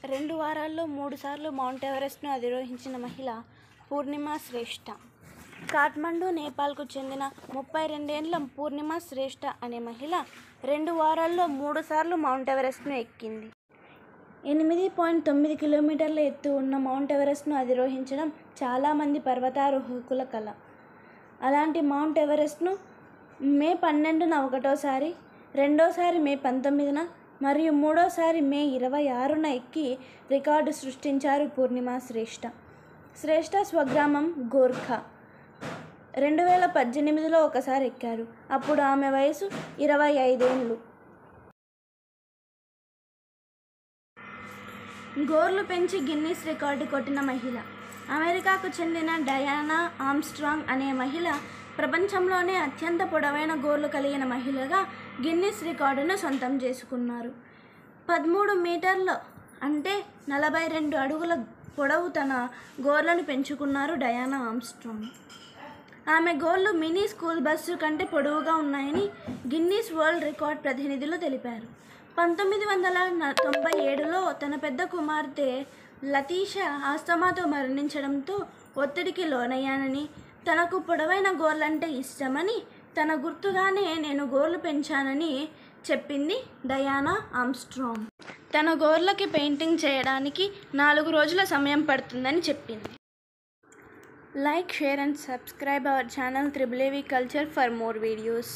2 వారాల్లో 3 సార్లు మౌంట్ ఎవరెస్ట్ను అధిరోహించిన మహిళ పూర్ణిమా శ్రేష్ఠ. కాఠ్మండు, నేపాల్కు చెందిన 32 ఏండ్ల పూర్ణిమా శ్రేష్ఠ అనే మహిళ 2 వారాల్లో 3 సార్లు మౌంట్ ఎవరెస్ట్ను ఎక్కింది. 8.9 కిలోమీటర్ల ఎత్తు ఉన్న మౌంట్ ఎవరెస్ట్ను అధిరోహించడం చాలామంది పర్వతారోహకుల కల. అలాంటి మౌంట్ ఎవరెస్ట్ను మే 12న ఒకటోసారి, రెండోసారి మే 19న మరియు మూడోసారి మే 26న ఎక్కి రికార్డు సృష్టించారు పూర్ణిమా శ్రేష్ఠ. శ్రేష్ఠ స్వగ్రామం గోర్ఖా. 2018లో ఒకసారి ఎక్కారు. అప్పుడు ఆమె వయసు 25 ఏండ్లు. గోర్లు పెంచి గిన్నిస్ రికార్డు కొట్టిన మహిళ. అమెరికాకు చెందిన డయానా ఆర్మ్స్ట్రాంగ్ అనే మహిళ ప్రపంచంలోనే అత్యంత పొడవైన గోర్లు కలిగిన మహిళగా గిన్నిస్ రికార్డును సొంతం చేసుకున్నారు. 13 మీటర్ల అంటే 42 అడుగుల పొడవు తన గోర్లను పెంచుకున్నారు డయానా ఆర్మ్స్ట్రాంగ్. ఆమె గోర్లు మినీ స్కూల్ బస్సు కంటే పొడవుగా ఉన్నాయని గిన్నిస్ వరల్డ్ రికార్డ్ ప్రతినిధులు తెలిపారు. 1997లో తన పెద్ద కుమార్తె లతీషా ఆస్తమాతో మరణించడంతో ఒత్తిడికి లోనయ్యానని, తనకు పొడవైన గోర్లంటే ఇష్టమని, తన గుర్తుగానే నేను గోర్లు పెంచానని చెప్పింది డయానా ఆర్మ్స్ట్రాంగ్. తన గోర్లకి పెయింటింగ్ చేయడానికి 4 రోజుల సమయం పడుతుందని చెప్పింది. Like, share and subscribe our channel AAAV Culture for more videos.